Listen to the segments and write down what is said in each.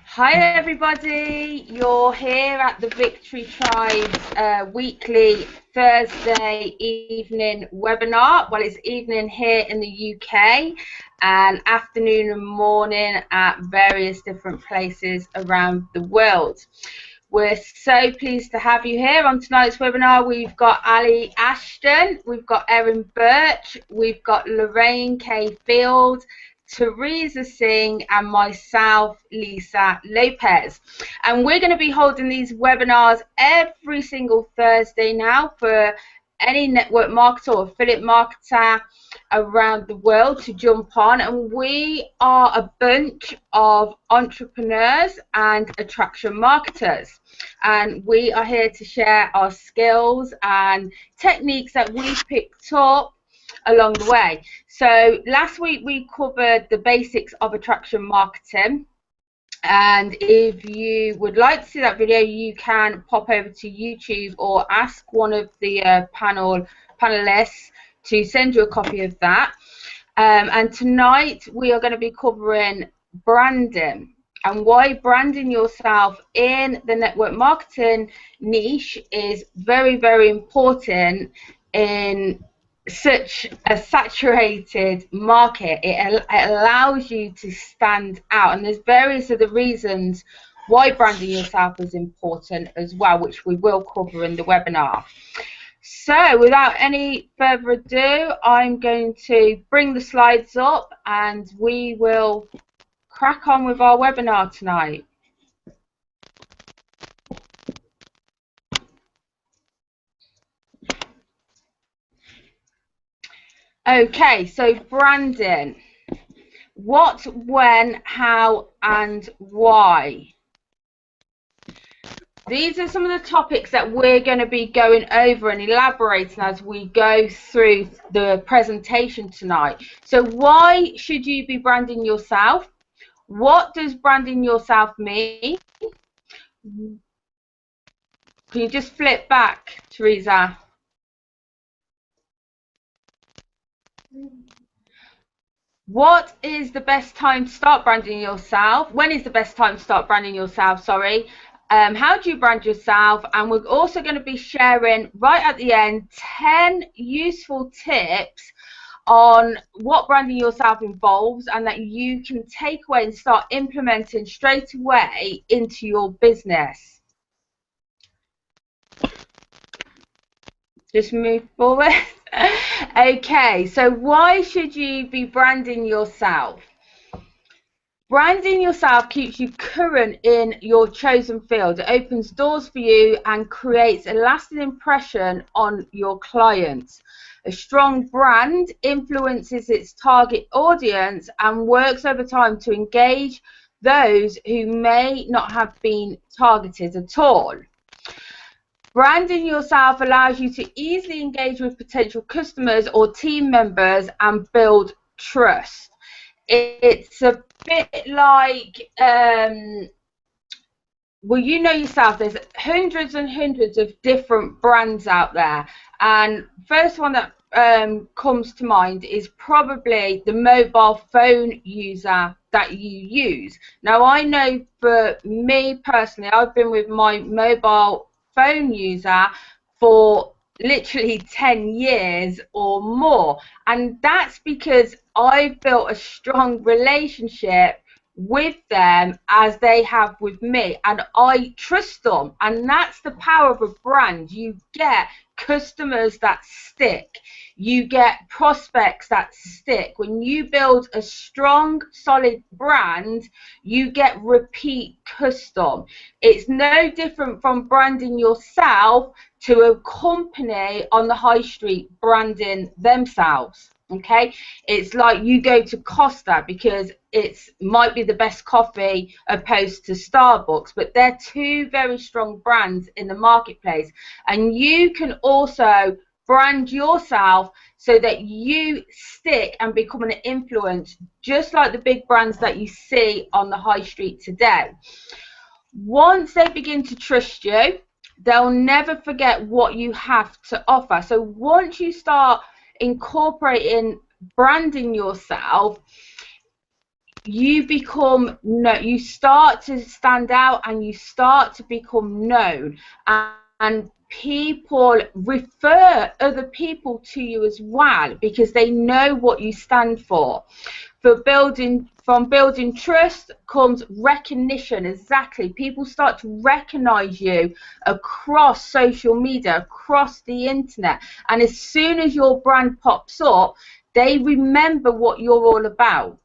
Hi everybody, you're here at the Victory Tribes weekly Thursday evening webinar. Well, it's evening here in the UK and afternoon and morning at various different places around the world. We're so pleased to have you here on tonight's webinar. We've got Ali Ashton, we've got Erin Birch, we've got Lorraine K. Field, Teresa Singh and myself, Lisa Lopez. And we're going to be holding these webinars every single Thursday now for any network marketer or affiliate marketer around the world to jump on. And we are a bunch of entrepreneurs and attraction marketers. And we are here to share our skills and techniques that we've picked up along the way. So last week we covered the basics of attraction marketing, and if you would like to see that video, you can pop over to YouTube or ask one of the panelists to send you a copy of that. And tonight we are going to be covering branding and why branding yourself in the network marketing niche is very, very important in such a saturated market. It allows you to stand out, and there's various other reasons why branding yourself is important as well, which we will cover in the webinar. So without any further ado, I'm going to bring the slides up and we will crack on with our webinar tonight. Okay, so branding. What, when, how, and why? These are some of the topics that we're going to be going over and elaborating as we go through the presentation tonight. So why should you be branding yourself? What does branding yourself mean? Can you just flip back, Teresa? What is the best time to start branding yourself? When is the best time to start branding yourself? Sorry. How do you brand yourself? And we're also going to be sharing right at the end 10 useful tips on what branding yourself involves and that you can take away and start implementing straight away into your business. Just move forward. Okay, so why should you be branding yourself? Branding yourself keeps you current in your chosen field. It opens doors for you and creates a lasting impression on your clients. A strong brand influences its target audience and works over time to engage those who may not have been targeted at all. Branding yourself allows you to easily engage with potential customers or team members and build trust. It's a bit like, well, you know yourself, there's hundreds and hundreds of different brands out there. And first one that comes to mind is probably the mobile phone user that you use. Now, I know for me personally, I've been with my mobile phone user for literally 10 years or more, and that's because I've built a strong relationship with them as they have with me, and I trust them, and that's the power of a brand. You get customers that stick, you get prospects that stick. When you build a strong, solid brand, you get repeat custom. It's no different from branding yourself to a company on the high street branding themselves. Okay, it's like you go to Costa because it's might be the best coffee opposed to Starbucks, but they're two very strong brands in the marketplace. And you can also brand yourself so that you stick and become an influence, just like the big brands that you see on the high street today. Once they begin to trust you, they'll never forget what you have to offer. So once you start incorporating branding yourself, you become you start to stand out and you start to become known, and people refer other people to you as well because they know what you stand for. From building trust comes recognition. Exactly. People start to recognize you across social media, across the internet, and as soon as your brand pops up, they remember what you're all about.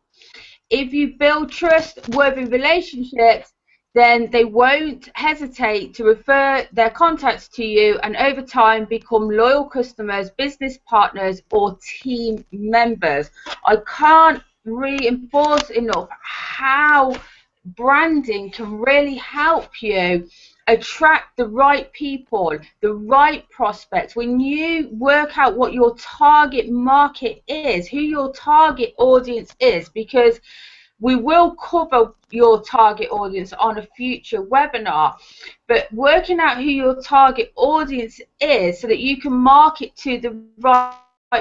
If you build trustworthy relationships, then they won't hesitate to refer their contacts to you, and over time become loyal customers, business partners, or team members. I can't reinforce enough how branding can really help you attract the right people, the right prospects. When you work out what your target market is, who your target audience is, because we will cover your target audience on a future webinar, but working out who your target audience is so that you can market to the right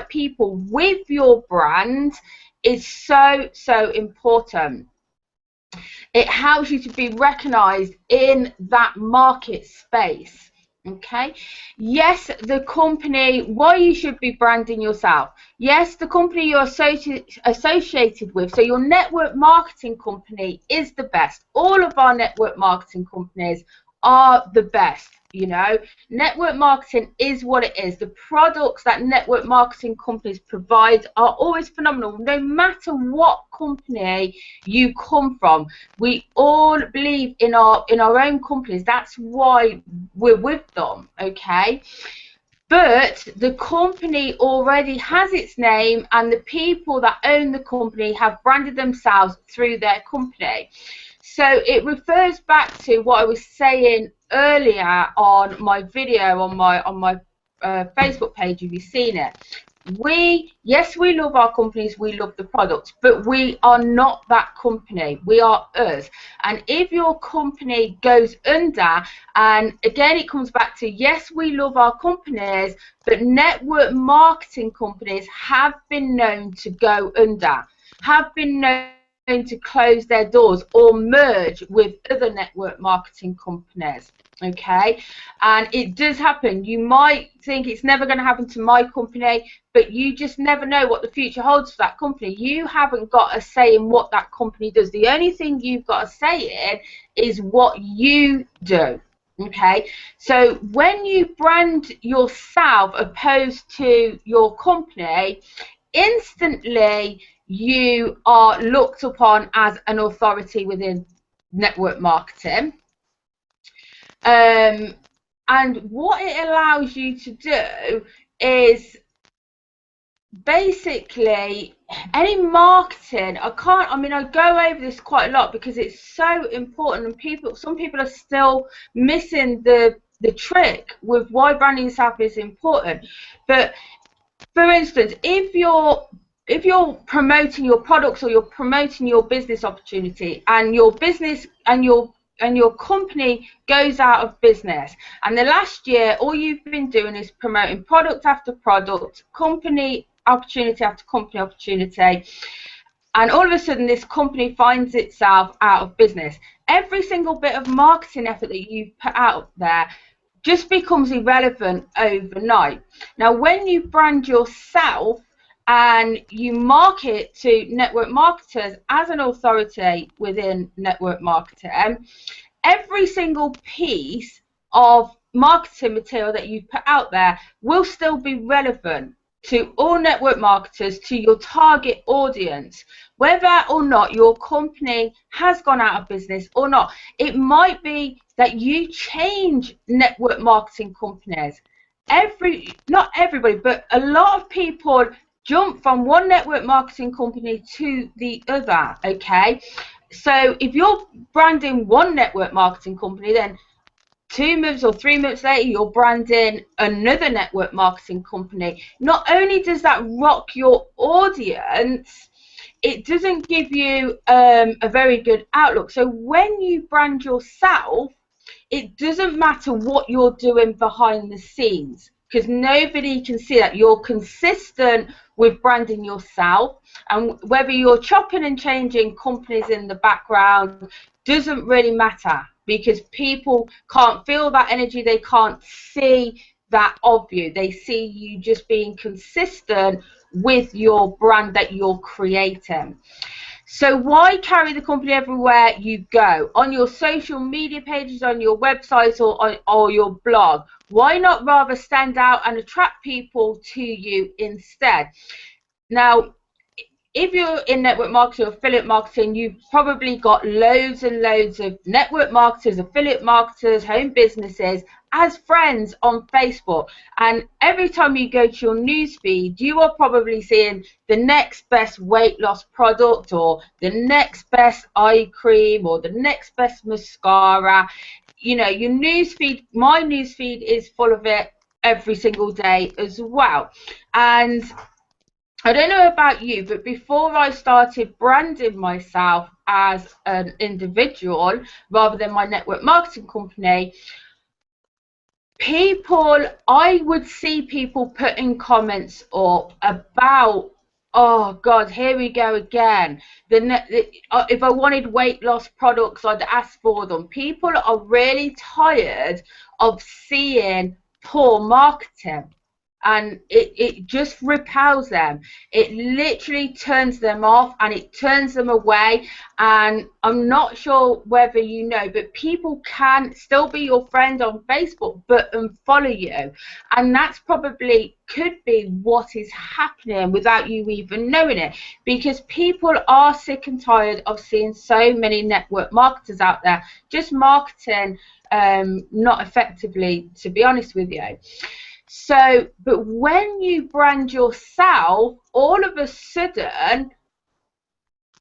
people with your brand is so important. It helps you to be recognized in that market space. Okay, yes, the company, why you should be branding yourself. Yes, the company you're associated with, so your network marketing company is the best. All of our network marketing companies are the best. You know, network marketing is what it is. The products that network marketing companies provide are always phenomenal, no matter what company you come from. We all believe in our own companies. That's why we're with them. Okay, but the company already has its name, and the people that own the company have branded themselves through their company. So it refers back to what I was saying earlier on my video on my Facebook page. If you've seen it, yes, we love our companies, we love the products, but we are not that company. We are us. And if your company goes under, and again it comes back to, yes, we love our companies, but network marketing companies have been known to go under, have been known to close their doors or merge with other network marketing companies. Okay, and it does happen. You might think it's never going to happen to my company, but you just never know what the future holds for that company. You haven't got a say in what that company does. The only thing you've got a say in is what you do. Okay, so when you brand yourself opposed to your company, instantly you are looked upon as an authority within network marketing. And what it allows you to do is basically any marketing. I go over this quite a lot because it's so important, and some people are still missing the trick with why branding yourself is important. But for instance, if you're promoting your products or you're promoting your business opportunity, and your business and your company goes out of business, and the last year all you've been doing is promoting product after product, company opportunity after company opportunity, and all of a sudden this company finds itself out of business, every single bit of marketing effort that you've put out there just becomes irrelevant overnight. Now, when you brand yourself and you market to network marketers as an authority within network marketing, every single piece of marketing material that you put out there will still be relevant to all network marketers, to your target audience, whether or not your company has gone out of business or not. It might be that you change network marketing companies. Not everybody, but a lot of people jump from one network marketing company to the other. Okay, so if you're branding one network marketing company, then 2 months or 3 months later you're branding another network marketing company. Not only does that rock your audience, it doesn't give you a very good outlook. So when you brand yourself, it doesn't matter what you're doing behind the scenes. because nobody can see that you're consistent with branding yourself. And whether you're chopping and changing companies in the background doesn't really matter, because people can't feel that energy, they can't see that of you. They see you just being consistent with your brand that you're creating. So why carry the company everywhere you go? On your social media pages, on your website, or your blog? Why not rather stand out and attract people to you instead? Now, if you're in network marketing or affiliate marketing, you've probably got loads and loads of network marketers, affiliate marketers, home businesses as friends on Facebook. And every time you go to your newsfeed, you are probably seeing the next best weight loss product, or the next best eye cream, or the next best mascara. You know, your newsfeed, my newsfeed is full of it every single day as well. And I don't know about you, but before I started branding myself as an individual rather than my network marketing company, I would see people putting comments up about, oh God, here we go again. If I wanted weight loss products, I'd ask for them. People are really tired of seeing poor marketing. And it just repels them. It literally turns them off, and it turns them away. And I'm not sure whether you know, but people can still be your friend on Facebook but unfollow you, and that's probably could be what is happening without you even knowing it, because people are sick and tired of seeing so many network marketers out there just marketing not effectively, to be honest with you. So, but when you brand yourself, all of a sudden,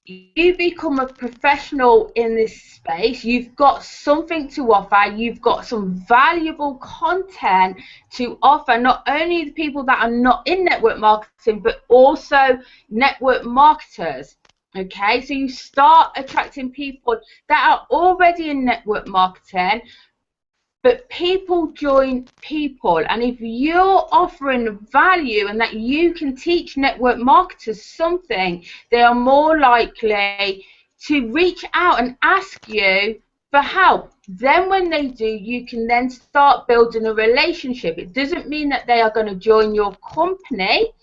you become a professional in this space. You've got something to offer. You've got some valuable content to offer, not only the people that are not in network marketing, but also network marketers. Okay, so you start attracting people that are already in network marketing. But people join people, and if you're offering value and that you can teach network marketers something, they are more likely to reach out and ask you for help. Then when they do, you can then start building a relationship. It doesn't mean that they are going to join your company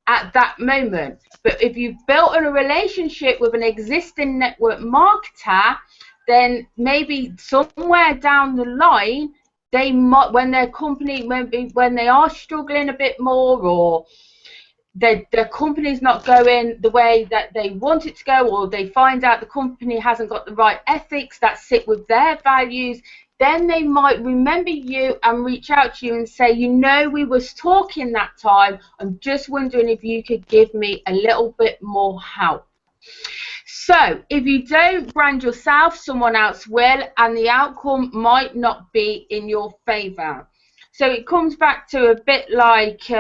at that moment, but if you've built a relationship with an existing network marketer, then maybe somewhere down the line, they might, when their company, maybe when they are struggling a bit more, or their company's not going the way that they want it to go, or they find out the company hasn't got the right ethics that sit with their values, then they might remember you and reach out to you and say, you know, we was talking that time, I'm just wondering if you could give me a little bit more help. So if you don't brand yourself, someone else will, and the outcome might not be in your favor. So it comes back to a bit like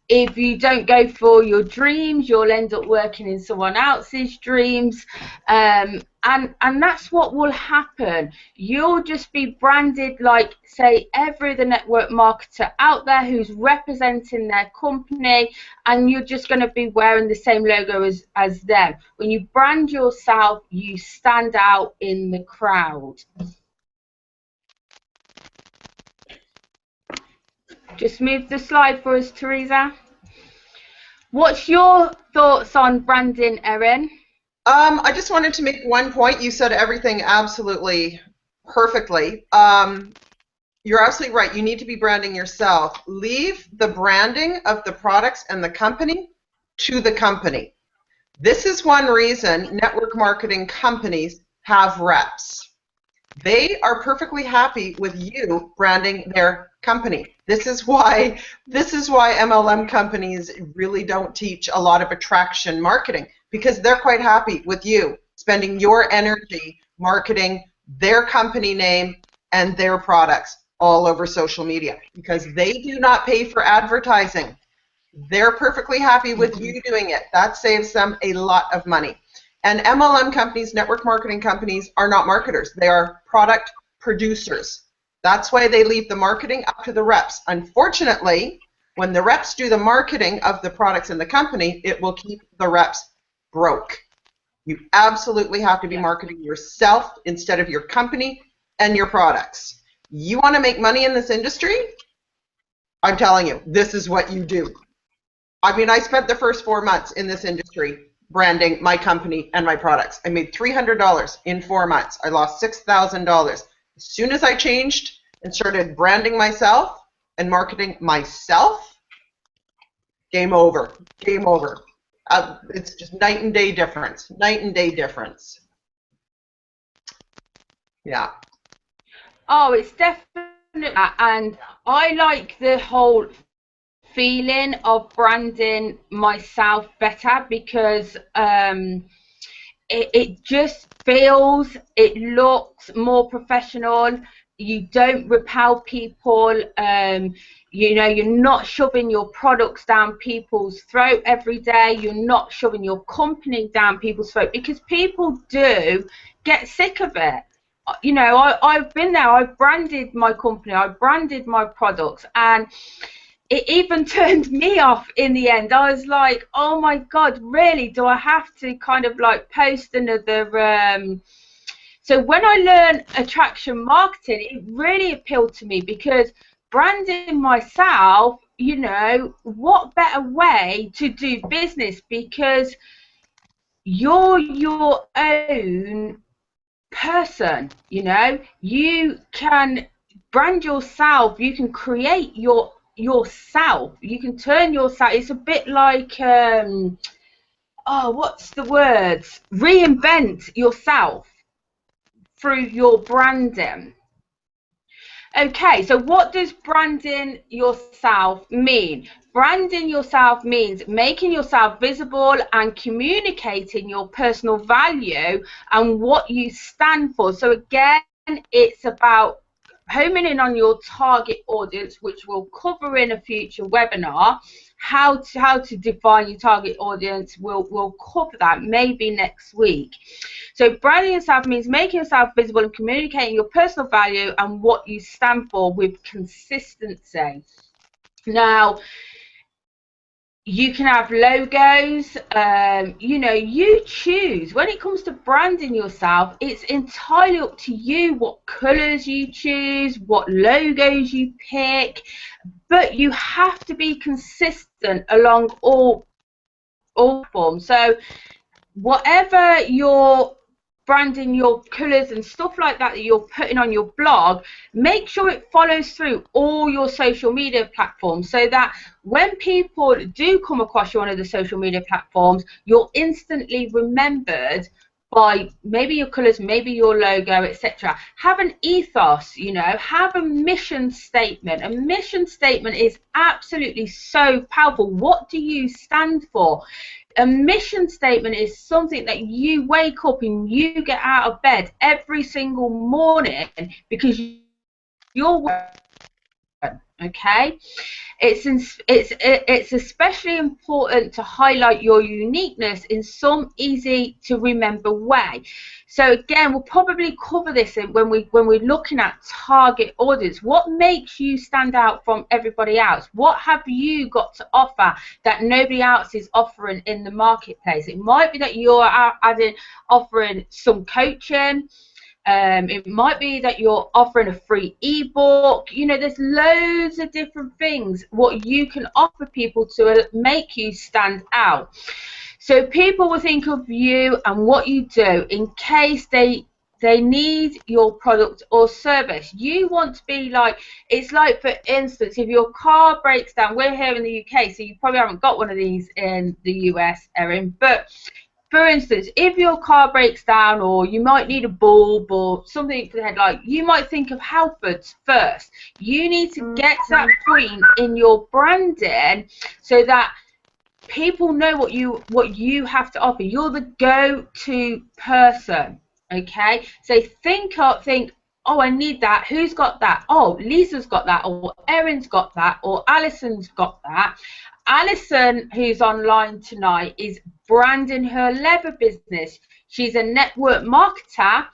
if you don't go for your dreams, you'll end up working in someone else's dreams, and that's what will happen. You'll just be branded like, say, every other network marketer out there who's representing their company, and you're just going to be wearing the same logo as them. When you brand yourself, you stand out in the crowd. Just move the slide for us, Teresa. What's your thoughts on branding, Erin? I just wanted to make one point. You said everything absolutely perfectly. You're absolutely right. You need to be branding yourself. Leave the branding of the products and the company to the company. This is one reason network marketing companies have reps. They are perfectly happy with you branding their company. This is why MLM companies really don't teach a lot of attraction marketing, because they're quite happy with you spending your energy marketing their company name and their products all over social media, because they do not pay for advertising. They're perfectly happy with you doing it. That saves them a lot of money. And MLM companies, network marketing companies, are not marketers. They are product producers. That's why they leave the marketing up to the reps. Unfortunately, when the reps do the marketing of the products in the company, it will keep the reps broke. You absolutely have to be marketing yourself instead of your company and your products. You want to make money in this industry? I'm telling you, this is what you do. I mean, I spent the first 4 months in this industry branding my company and my products. I made $300 in 4 months. I lost $6,000. As soon as I changed and started branding myself and marketing myself, game over. Game over. It's just night and day difference. Night and day difference. Yeah. Oh, it's definitely, and I like the whole feeling of branding myself better because it just feels, it looks more professional. You don't repel people. You know, you're not shoving your products down people's throat every day. You're not shoving your company down people's throat, because people do get sick of it. You know, I've been there. I've branded my company. I've branded my products, and it even turned me off in the end. I was like, oh my God, really? Do I have to kind of like post another? So when I learned attraction marketing, it really appealed to me, because branding myself, you know, what better way to do business, because you're your own person, you know. You can brand yourself, you can create yourself, you can turn yourself, it's a bit like oh, what's the word, reinvent yourself through your branding. Okay, so what does branding yourself mean? Branding yourself means making yourself visible and communicating your personal value and what you stand for. So again, it's about homing in on your target audience, which we'll cover in a future webinar. How to define your target audience, we'll cover that maybe next week. So branding yourself means making yourself visible and communicating your personal value and what you stand for with consistency. Now, you can have logos, you know, you choose. When it comes to branding yourself, it's entirely up to you what colors you choose, what logos you pick, but you have to be consistent along all forms. So whatever you're branding, your colors and stuff like that you're putting on your blog, make sure it follows through all your social media platforms, so that when people do come across you on other social media platforms, you're instantly remembered by maybe your colors, maybe your logo, etc. Have an ethos, you know, have a mission statement. A mission statement is absolutely so powerful. What do you stand for? A mission statement is something that you wake up and you get out of bed every single morning because you're, okay? It's especially important to highlight your uniqueness in some easy to remember way. So again, we'll probably cover this when we're looking at target audience. What makes you stand out from everybody else? What have you got to offer that nobody else is offering in the marketplace? It might be that you're offering some coaching. It might be that you're offering a free ebook. You know, there's loads of different things what you can offer people to make you stand out. So people will think of you and what you do in case they need your product or service. You want to be like, it's like, for instance, if your car breaks down, we're here in the UK, so you probably haven't got one of these in the US, Erin, but for instance, if your car breaks down, or you might need a bulb or something for the headlight, you might think of Halfords first. You need to get to that point in your branding so that people know what you have to offer. You're the go-to person, okay? So think, oh, I need that. Who's got that? Oh, Lisa's got that, or Erin's got that, or Alison's got that. Alison, who's online tonight, is branding her leather business. She's a network marketer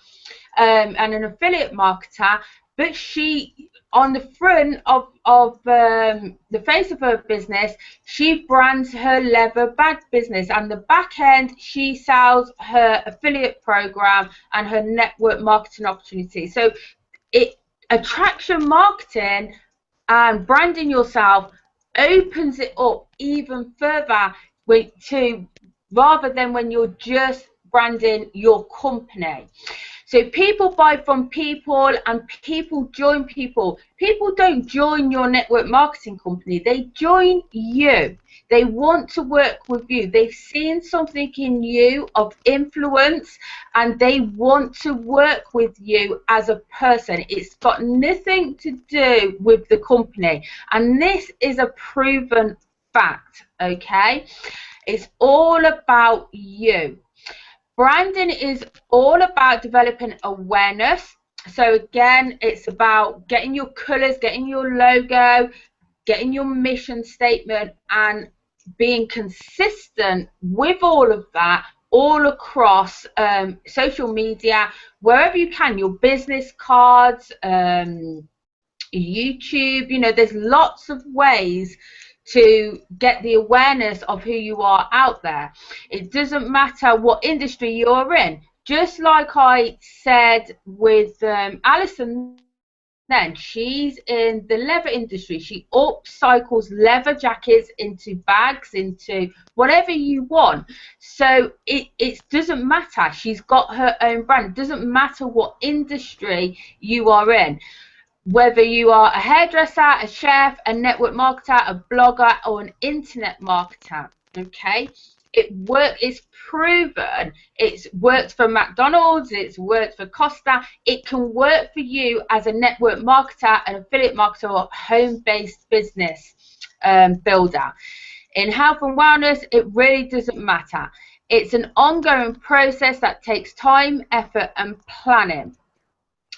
and an affiliate marketer, but she, on the front of the face of her business, she brands her leather bag business, and the back end she sells her affiliate program and her network marketing opportunity. So it attraction marketing and branding yourself opens it up even further to, rather than when you're just branding your company. So people buy from people and people join people. People don't join your network marketing company. They join you. They want to work with you. They've seen something in you of influence and they want to work with you as a person. It's got nothing to do with the company. And this is a proven fact, okay? It's all about you. Branding is all about developing awareness. So again, it's about getting your colors, getting your logo, getting your mission statement, and being consistent with all of that all across social media, wherever you can, your business cards, YouTube, you know, there's lots of ways to get the awareness of who you are out there. It doesn't matter what industry you're in. Just like I said with Alison, then she's in the leather industry. She upcycles leather jackets into bags, into whatever you want. So it doesn't matter. She's got her own brand. It doesn't matter what industry you are in. Whether you are a hairdresser, a chef, a network marketer, a blogger, or an internet marketer, okay? It's proven. It's worked for McDonald's, it's worked for Costa. It can work for you as a network marketer, an affiliate marketer, or home-based business builder. In health and wellness, it really doesn't matter. It's an ongoing process that takes time, effort, and planning.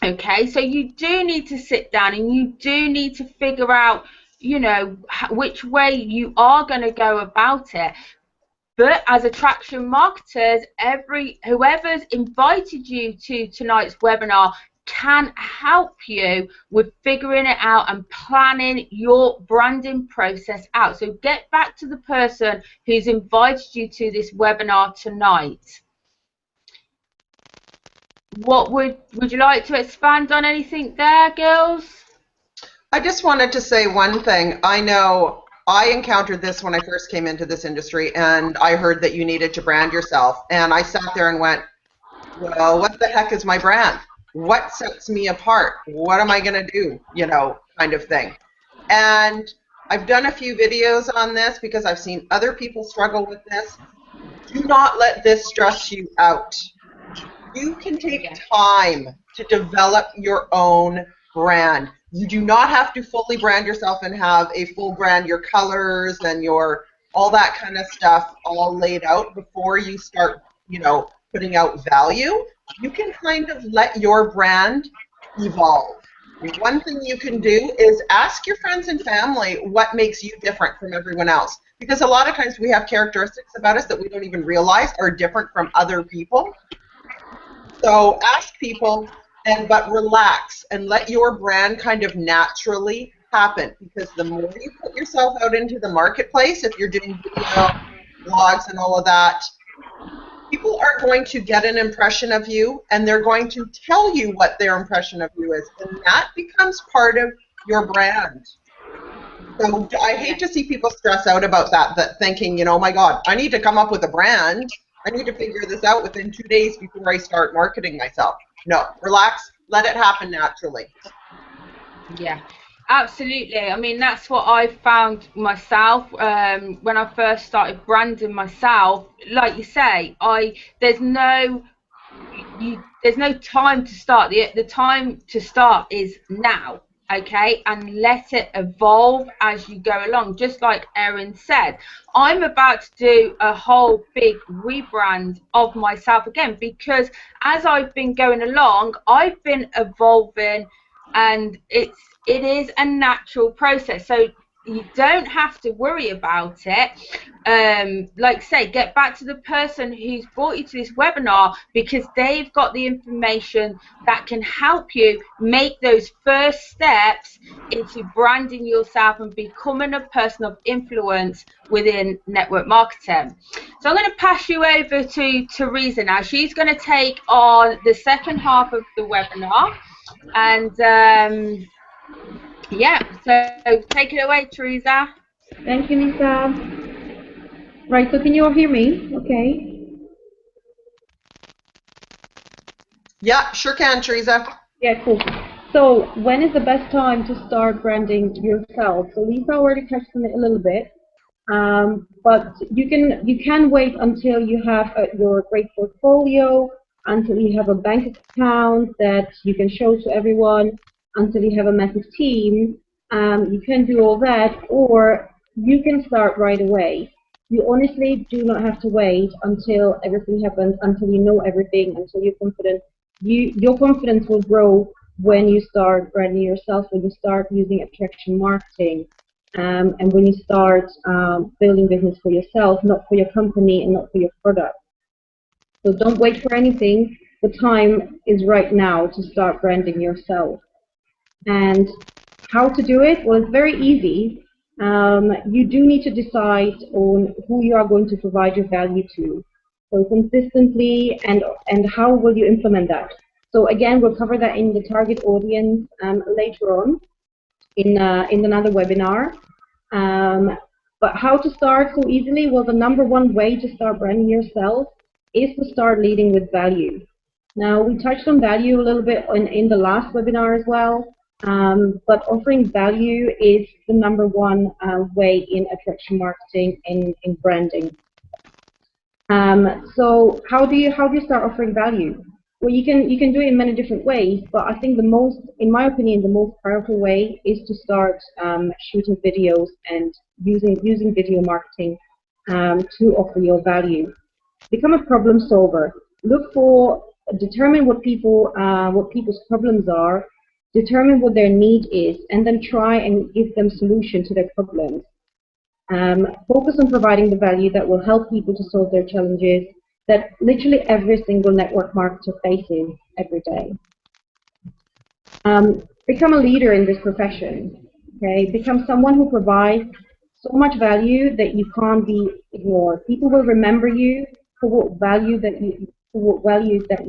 Okay, so you do need to sit down and you do need to figure out, you know, which way you are going to go about it. But as attraction marketers, whoever's invited you to tonight's webinar can help you with figuring it out and planning your branding process out. So get back to the person who's invited you to this webinar tonight. What would you like to expand on anything there, girls? I just wanted to say one thing. I know I encountered this when I first came into this industry, and I heard that you needed to brand yourself. And I sat there and went, well, what the heck is my brand? What sets me apart? What am I going to do? You know, kind of thing. And I've done a few videos on this because I've seen other people struggle with this. Do not let this stress you out. You can take time to develop your own brand. You do not have to fully brand yourself and have a full brand, your colors and your all that kind of stuff all laid out before you start, you know, putting out value. You can kind of let your brand evolve. One thing you can do is ask your friends and family what makes you different from everyone else. Because a lot of times we have characteristics about us that we don't even realize are different from other people. So ask people, but relax and let your brand kind of naturally happen, because the more you put yourself out into the marketplace, if you're doing video, blogs and all of that, people are going to get an impression of you and they're going to tell you what their impression of you is, and that becomes part of your brand. So I hate to see people stress out about that thinking, you know, oh my God, I need to come up with a brand. I need to figure this out within 2 days before I start marketing myself. No, relax, let it happen naturally. Yeah, absolutely. I mean, that's what I found myself when I first started branding myself. Like you say, there's no time to start. The time to start is now. Okay, and let it evolve as you go along. Just like Erin said, I'm about to do a whole big rebrand of myself again, because as I've been going along, I've been evolving, and it is a natural process. So you don't have to worry about it. Like say, get back to the person who's brought you to this webinar, because they've got the information that can help you make those first steps into branding yourself and becoming a person of influence within network marketing. So I'm going to pass you over to Teresa now. She's going to take on the second half of the webinar, and yeah, so take it away, Teresa. Thank you, Lisa. Right, so can you all hear me? Okay. Yeah, sure can, Teresa. Yeah, cool. So when is the best time to start branding yourself? So Lisa already touched on it a little bit, but you can wait until you have your great portfolio, until you have a bank account that you can show to everyone, until you have a massive team. You can do all that, or you can start right away. You honestly do not have to wait until everything happens, until you know everything, until you're confident. Your confidence will grow when you start branding yourself, when you start using attraction marketing, and when you start building business for yourself, not for your company and not for your product. So don't wait for anything. The time is right now to start branding yourself. And how to do it? Well, it's very easy. You do need to decide on who you are going to provide your value to. So consistently, and how will you implement that? So again, we'll cover that in the target audience later on in another webinar. But how to start so easily? Well, the #1 way to start branding yourself is to start leading with value. Now, we touched on value a little bit in the last webinar as well. But offering value is the #1 way in attraction marketing and in branding. So how do you start offering value? Well, you can do it in many different ways, but I think in my opinion, the most powerful way is to start shooting videos and using video marketing to offer your value. Become a problem solver. Determine what people's problems are. Determine what their need is, and then try and give them solution to their problems. Focus on providing the value that will help people to solve their challenges that literally every single network marketer faces every day. Become a leader in this profession. Okay, become someone who provides so much value that you can't be ignored. People will remember you for what values that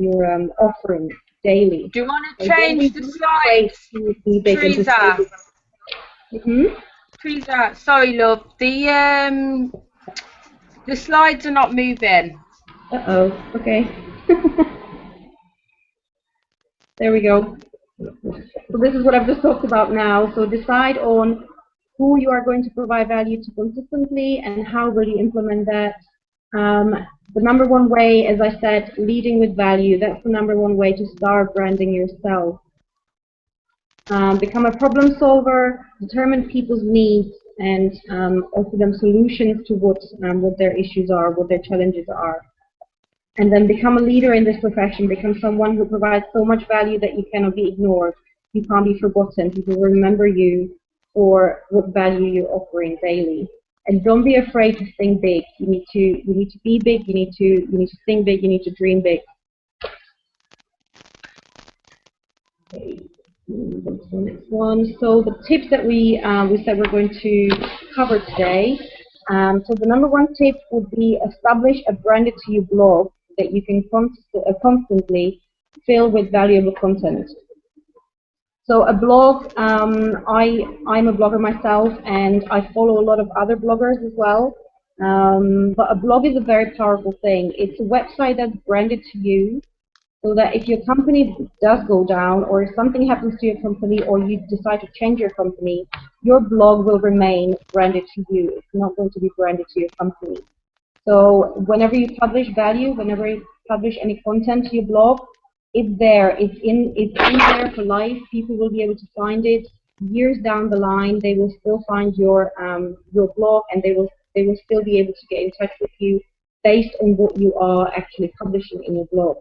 you're offering daily. Do you want to change the slides, Teresa? Teresa, sorry, love. The slides are not moving. Uh-oh. Okay. There we go. So this is what I've just talked about now. So decide on who you are going to provide value to consistently and how will you implement that. The #1 way, as I said, leading with value. That's the #1 way to start branding yourself. Become a problem solver, determine people's needs, and offer them solutions to what their issues are, what their challenges are. And then become a leader in this profession. Become someone who provides so much value that you cannot be ignored. You can't be forgotten. People will remember you for what value you're offering daily. And don't be afraid to think big. You need to be big. You need to think big. You need to dream big. Okay. Go to the next one. So the tips that we said we're going to cover today. So the #1 tip would be establish a branded to you blog that you can constantly fill with valuable content. So a blog, I'm a blogger myself, and I follow a lot of other bloggers as well. But a blog is a very powerful thing. It's a website that's branded to you, so that if your company does go down, or if something happens to your company, or you decide to change your company, your blog will remain branded to you. It's not going to be branded to your company. So whenever you publish value, whenever you publish any content to your blog, it's there. It's in there for life. People will be able to find it years down the line. They will still find your blog, and they will still be able to get in touch with you based on what you are actually publishing in your blog.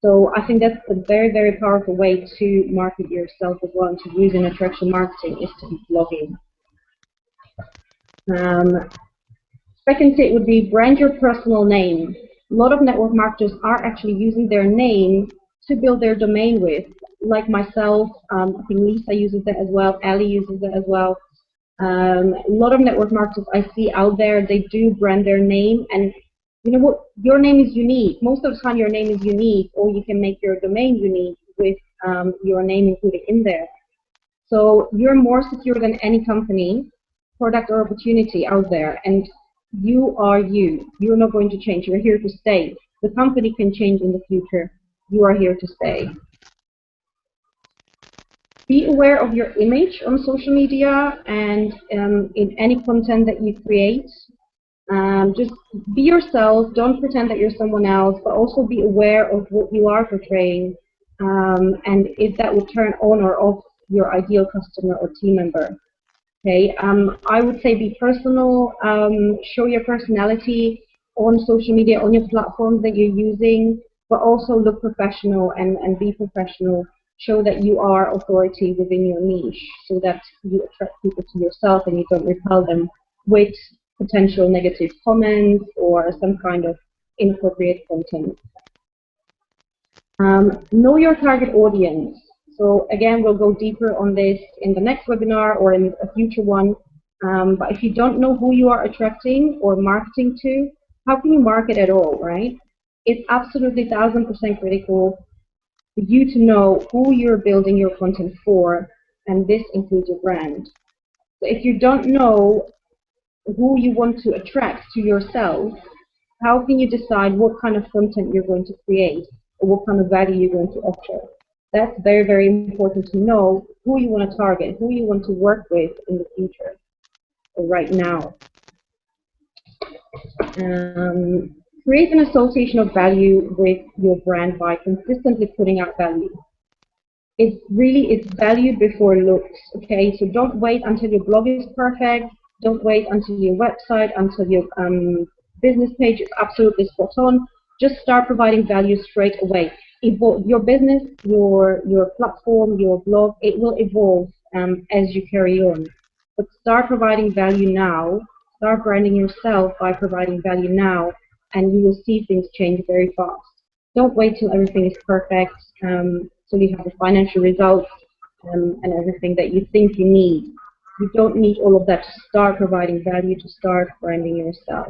So I think that's a very, very powerful way to market yourself as well, and to use in attraction marketing, is to be blogging. Second tip would be brand your personal name. A lot of network marketers are actually using their name to build their domain with. Like myself, I think Lisa uses it as well, Ali uses it as well. A lot of network marketers I see out there, they do brand their name, and you know what? Your name is unique. Most of the time, your name is unique, or you can make your domain unique with your name included in there. So you're more secure than any company, product, or opportunity out there, and you are you. You're not going to change. You're here to stay. The company can change in the future. You are here to stay. Be aware of your image on social media and in any content that you create. Just be yourself. Don't pretend that you're someone else, but also be aware of what you are portraying and if that would turn on or off your ideal customer or team member. Okay, I would say be personal, show your personality on social media, on your platforms that you're using, but also look professional and be professional. Show that you are authority within your niche so that you attract people to yourself and you don't repel them with potential negative comments or some kind of inappropriate content. Know your target audience. So again, we'll go deeper on this in the next webinar or in a future one. But if you don't know who you are attracting or marketing to, how can you market at all, right? It's absolutely 1000% critical for you to know who you're building your content for, and this includes your brand. So if you don't know who you want to attract to yourself, how can you decide what kind of content you're going to create or what kind of value you're going to offer? That's very, very important to know who you want to target, who you want to work with in the future or right now. Create an association of value with your brand by consistently putting out value. It's value before looks, okay? So don't wait until your blog is perfect. Don't wait until your website, until your business page is absolutely spot on. Just start providing value straight away. Your business, your platform, your blog, it will evolve as you carry on. But start providing value now. Start branding yourself by providing value now, and you will see things change very fast. Don't wait till everything is perfect, till you have the financial results and everything that you think you need. You don't need all of that to start providing value, to start branding yourself.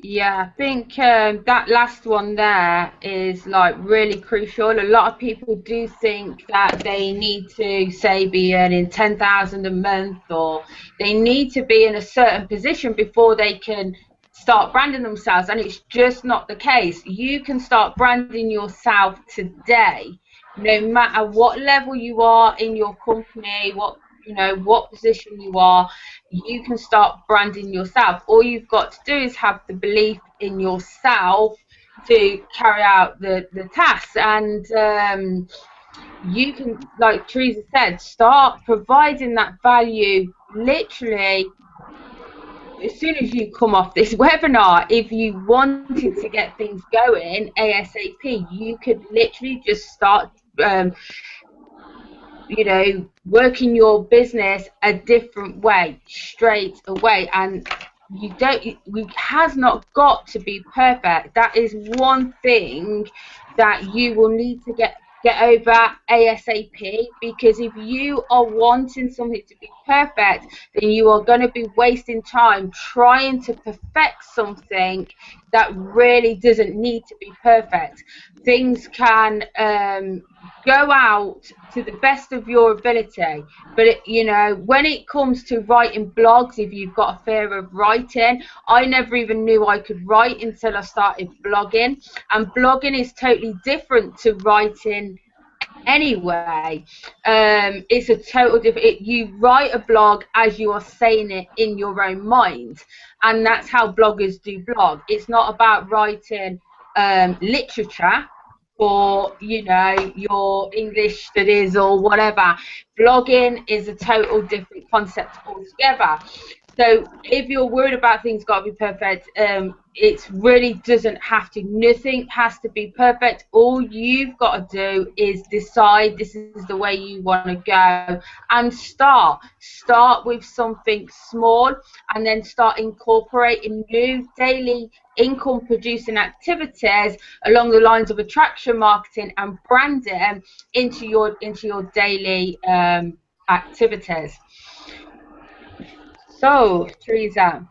Yeah, I think that last one there is like really crucial. A lot of people do think that they need to, say, be earning 10,000 a month, or they need to be in a certain position before they can start branding themselves, and it's just not the case. You can start branding yourself today, no matter what level you are in your company, what position you are. You can start branding yourself. All you've got to do is have the belief in yourself to carry out the tasks, and you can, like Teresa said, start providing that value literally as soon as you come off this webinar. If you wanted to get things going ASAP, you could literally just start working your business a different way straight away. And it has not got to be perfect. That is one thing that you will need to get over ASAP, because if you are wanting something to be perfect, then you are going to be wasting time trying to perfect something that really doesn't need to be perfect. Things can go out to the best of your ability, but when it comes to writing blogs, if you've got a fear of writing, I never even knew I could write until I started blogging, and blogging is totally different to writing anyway. It's a total different. You write a blog as you are saying it in your own mind, and that's how bloggers do blog. It's not about writing literature for your English studies or whatever. Blogging is a total different concept altogether. So if you're worried about things got to be perfect, it really doesn't have to. Nothing has to be perfect. All you've got to do is decide this is the way you want to go, and start with something small, and then start incorporating new daily income producing activities along the lines of attraction marketing and branding into your daily activities. So, Teresa.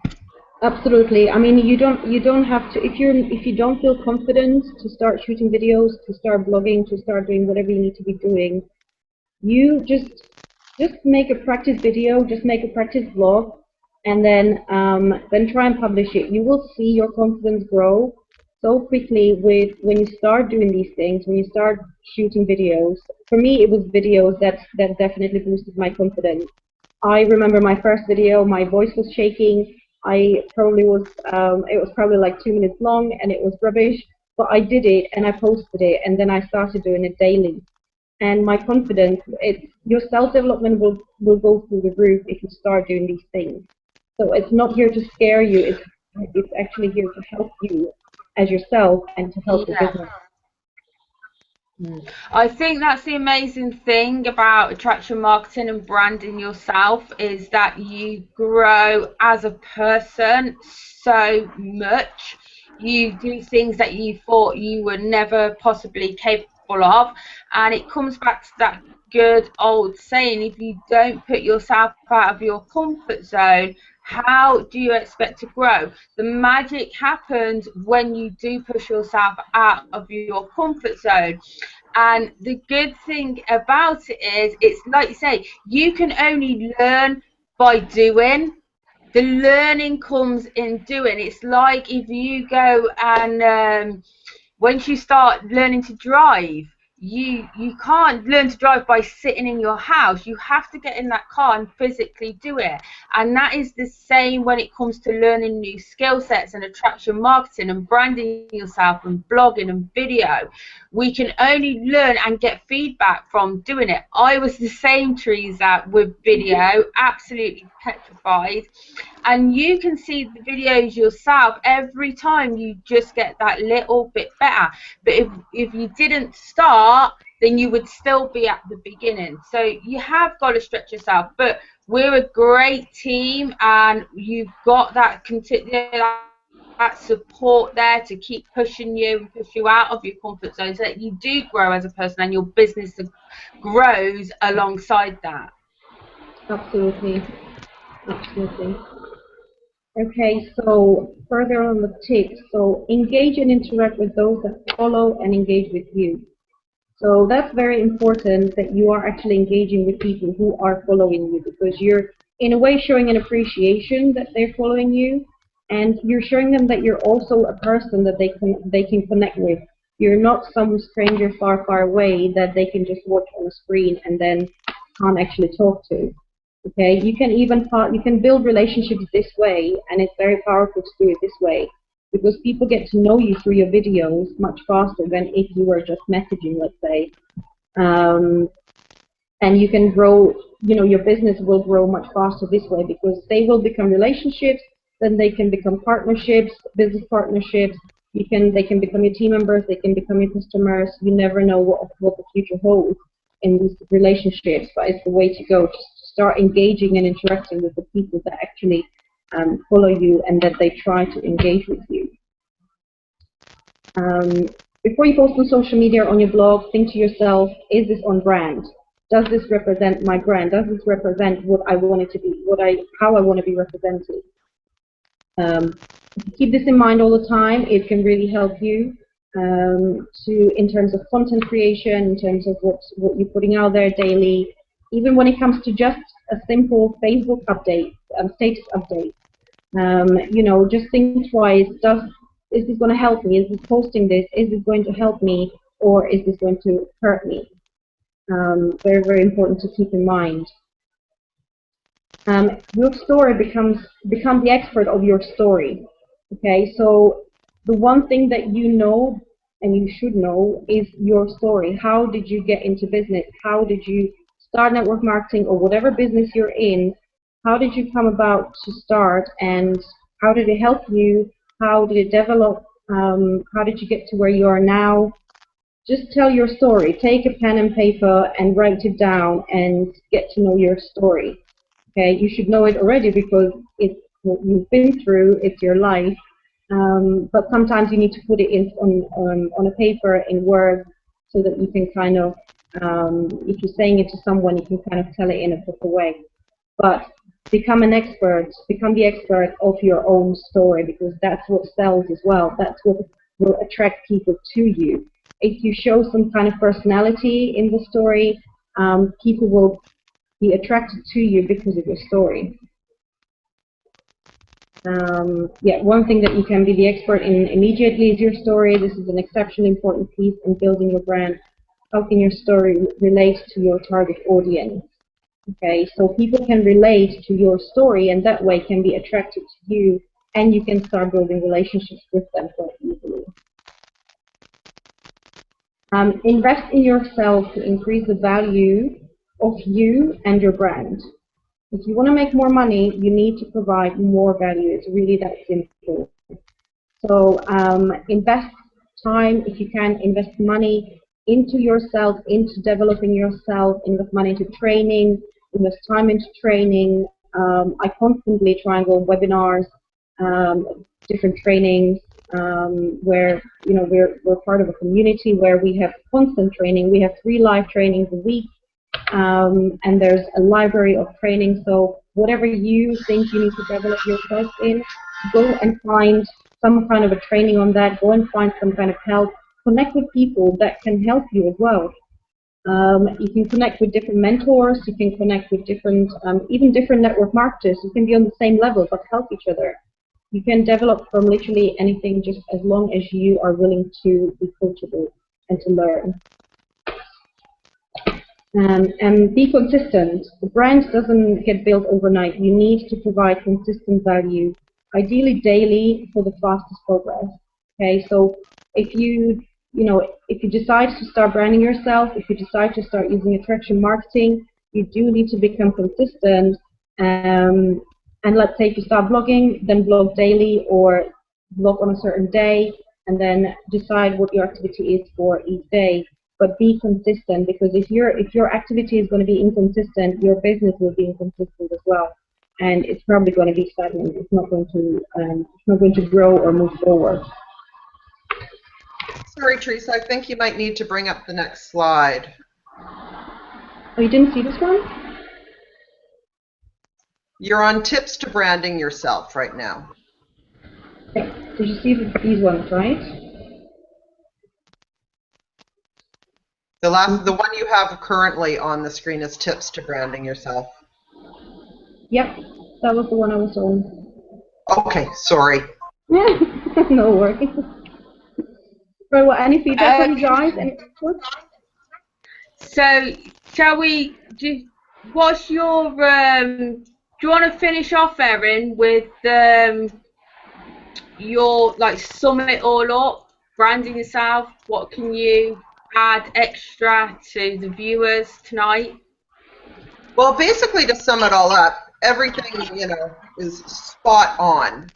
Absolutely. I mean, you don't have to, if you don't feel confident to start shooting videos, to start blogging, to start doing whatever you need to be doing, you just make a practice video, just make a practice vlog, and then try and publish it. You will see your confidence grow so quickly with when you start doing these things, when you start shooting videos. For me, it was videos that definitely boosted my confidence. I remember my first video, my voice was shaking. I probably was, it was probably like 2 minutes long and it was rubbish, but I did it and I posted it, and then I started doing it daily. And my confidence, your self-development will go through the roof if you start doing these things. So it's not here to scare you, it's actually here to help you as yourself and to help the business. I think that's the amazing thing about attraction marketing and branding yourself, is that you grow as a person so much. You do things that you thought you were never possibly capable of, and it comes back to that good old saying, if you don't put yourself out of your comfort zone, how do you expect to grow? The magic happens when you do push yourself out of your comfort zone. And the good thing about it is, it's like you say, you can only learn by doing. The learning comes in doing. It's like if you go and once you start learning to drive, you can't learn to drive by sitting in your house. You have to get in that car and physically do it. And that is the same when it comes to learning new skill sets and attraction marketing and branding yourself and blogging and video. We can only learn and get feedback from doing it. I was the same, Teresa, with video, absolutely petrified. And you can see the videos yourself. Every time you just get that little bit better. But if you didn't start, then you would still be at the beginning. So you have got to stretch yourself. But we're a great team, and you've got that support there to keep pushing you and push you out of your comfort zone, so that you do grow as a person and your business grows alongside that. Absolutely. Absolutely. Okay, so further on the tips, so engage and interact with those that follow and engage with you. So that's very important, that you are actually engaging with people who are following you, because you're in a way showing an appreciation that they're following you, and you're showing them that you're also a person that they can connect with. You're not some stranger far, far away that they can just watch on a screen and then can't actually talk to. Okay, you can build relationships this way, and it's very powerful to do it this way, because people get to know you through your videos much faster than if you were just messaging, let's say. And you can grow, your business will grow much faster this way, because they will become relationships, then they can become partnerships, business partnerships. They can become your team members, they can become your customers. You never know what the future holds in these relationships, but it's the way to go. Just start engaging and interacting with the people that actually follow you and that they try to engage with you. Before you post on social media or on your blog, think to yourself, is this on brand? Does this represent my brand? Does this represent what I want it to be, how I want to be represented? Keep this in mind all the time. It can really help you in terms of content creation, in terms of what you're putting out there daily, even when it comes to just a simple Facebook update, status update. Just think twice. Is this going to help me? Is this posting this? Is this going to help me, or is this going to hurt me? Very, very important to keep in mind. Your story become the expert of your story. Okay, so the one thing that you know and you should know is your story. How did you get into business? How did you start network marketing or whatever business you're in, how did you come about to start, and how did it help you? How did it develop? How did you get to where you are now? Just tell your story. Take a pen and paper and write it down and get to know your story. Okay, you should know it already because it's what you've been through, it's your life. But sometimes you need to put it in on a paper in words so that you can kind of, if you're saying it to someone, you can kind of tell it in a proper way. But become an expert, become the expert of your own story, because that's what sells as well. That's what will attract people to you. If you show some kind of personality in the story, people will be attracted to you because of your story. Yeah, one thing that you can be the expert in immediately is your story. This is an exceptionally important piece in building your brand. How can your story relate to your target audience? Okay, so people can relate to your story and that way can be attracted to you, and you can start building relationships with them quite easily. Invest in yourself to increase the value of you and your brand. If you want to make more money, you need to provide more value. It's really that simple. So invest time, if you can, invest money into yourself, into developing yourself, invest money into training, invest time into training. I constantly try and go on webinars, different trainings, where we're part of a community where we have constant training. We have 3 live trainings a week. And there's a library of training, so whatever you think you need to develop yourself in, go and find some kind of a training on that, go and find some kind of help, connect with people that can help you as well. You can connect with different mentors, you can connect with different, even different network marketers. You can be on the same level but help each other. You can develop from literally anything just as long as you are willing to be coachable and to learn. And be consistent. The brand doesn't get built overnight. You need to provide consistent value, ideally daily, for the fastest progress. Okay, so if you decide to start branding yourself, if you decide to start using attraction marketing, you do need to become consistent. And let's say if you start blogging, then blog daily or blog on a certain day, and then decide what your activity is for each day. But be consistent, because if your activity is going to be inconsistent, your business will be inconsistent as well, and it's probably going to be stagnant. It's not going to grow or move forward. Sorry, Teresa, I think you might need to bring up the next slide. Oh, you didn't see this one? You're on tips to branding yourself right now. Okay. Did you see these ones, right? The one you have currently on the screen is tips to branding yourself. Yep, that was the one I was on. Okay, sorry. No worries. Right, well, any feedback from you guys? Any input? So, shall we do? What's your? Do you want to finish off, Erin, with your sum it all up, branding yourself? What can you add extra to the viewers tonight? Well, basically, to sum it all up, everything is spot on.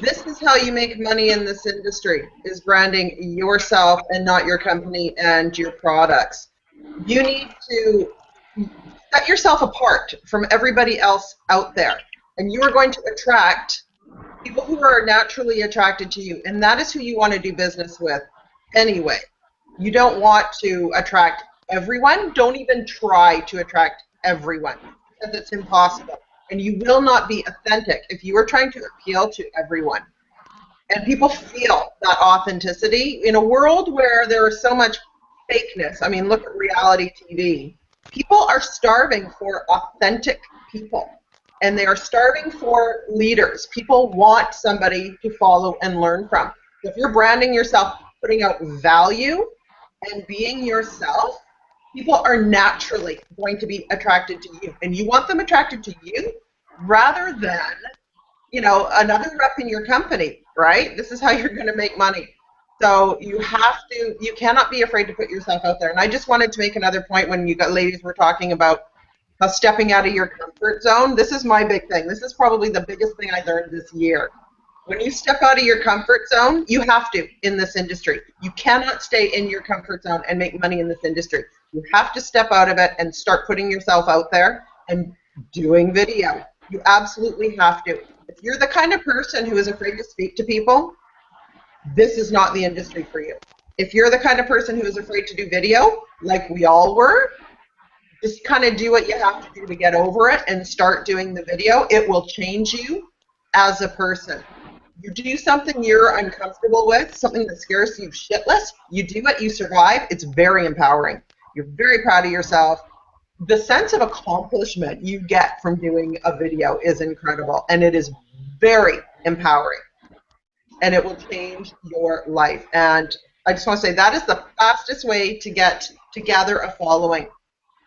This is how you make money in this industry: is branding yourself and not your company and your products. You need to set yourself apart from everybody else out there, and you are going to attract people who are naturally attracted to you, and that is who you want to do business with anyway. You don't want to attract everyone. Don't even try to attract everyone, because it's impossible. And you will not be authentic if you are trying to appeal to everyone. And people feel that authenticity in a world where there is so much fakeness. I mean, look at reality TV. People are starving for authentic people, and they are starving for leaders. People want somebody to follow and learn from. If you're branding yourself, putting out value, and being yourself, people are naturally going to be attracted to you. And you want them attracted to you rather than, another rep in your company, right? This is how you're going to make money. So you cannot be afraid to put yourself out there. And I just wanted to make another point when you got ladies were talking about how stepping out of your comfort zone. This is my big thing. This is probably the biggest thing I learned this year. When you step out of your comfort zone, you have to in this industry. You cannot stay in your comfort zone and make money in this industry. You have to step out of it and start putting yourself out there and doing video. You absolutely have to. If you're the kind of person who is afraid to speak to people, this is not the industry for you. If you're the kind of person who is afraid to do video, like we all were, just kind of do what you have to do to get over it and start doing the video. It will change you as a person. You do something you're uncomfortable with, something that scares you shitless, you do it, you survive, it's very empowering. You're very proud of yourself. The sense of accomplishment you get from doing a video is incredible, and it is very empowering. And it will change your life. And I just want to say that is the fastest way to gather a following,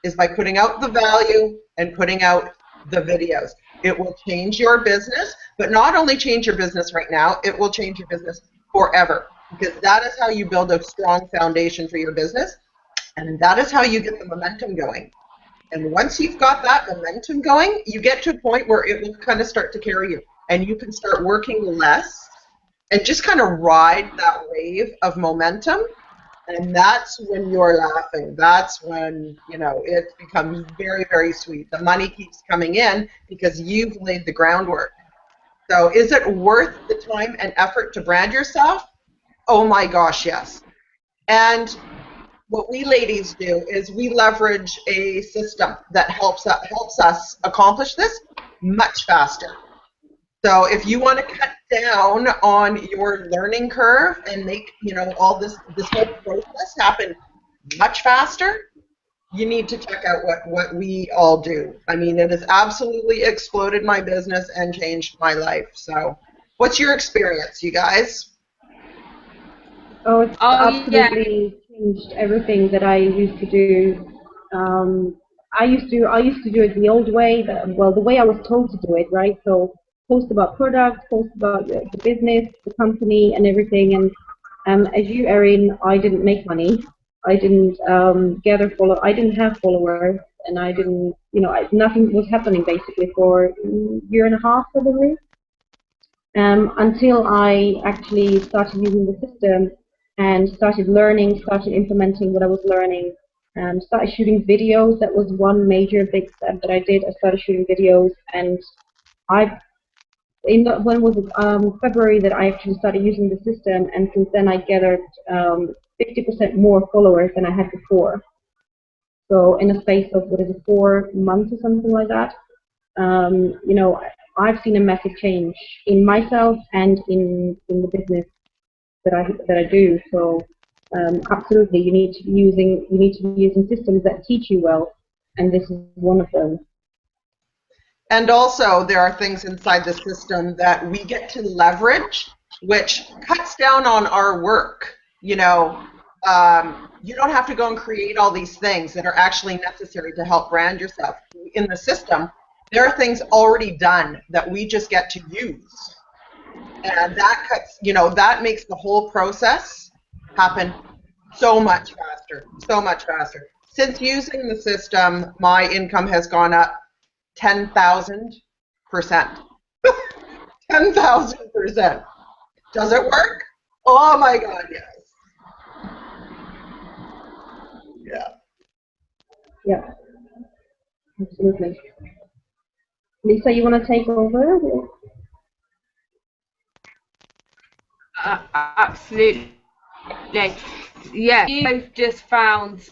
is by putting out the value and putting out the videos. It will change your business, but not only change your business right now, it will change your business forever, because that is how you build a strong foundation for your business, and that is how you get the momentum going. And once you've got that momentum going, you get to a point where it will kind of start to carry you, and you can start working less and just kind of ride that wave of momentum. And that's when you're laughing. That's when, you know, it becomes very, very sweet. The money keeps coming in because you've laid the groundwork. So is it worth the time and effort to brand yourself? Oh my gosh, yes. And what we ladies do is we leverage a system that helps us accomplish this much faster. So if you want to cut down on your learning curve and make, you know, all this whole process happen much faster, you need to check out what we all do. I mean, it has absolutely exploded my business and changed my life. So what's your experience, you guys? Oh, it's absolutely changed everything that I used to do. I used to do it the old way, the way I was told to do it, right? So post about products, post about the business, the company, and everything. And as you, Erin, I didn't make money. I didn't I didn't have followers, and I didn't, you know, nothing was happening basically for a year and a half probably. Until I actually started using the system and started learning, started implementing what I was learning, started shooting videos. That was one major big step that I did. I started shooting videos, and when was it? February that I actually started using the system, and since then I gathered 50% more followers than I had before. So in a space of, 4 months or something like that, you know, I've seen a massive change in myself and in the business that I do. So absolutely, you need to be using systems that teach you well, and this is one of them. And also, there are things inside the system that we get to leverage, which cuts down on our work. You know, you don't have to go and create all these things that are actually necessary to help brand yourself. In the system, there are things already done that we just get to use. And that cuts, you know, that makes the whole process happen so much faster, so much faster. Since using the system, my income has gone up 10,000%. 10,000%. Does it work? Oh my God, yes. Yeah. Yeah, absolutely. Lisa, you want to take over? Absolutely. Yeah, you've just found.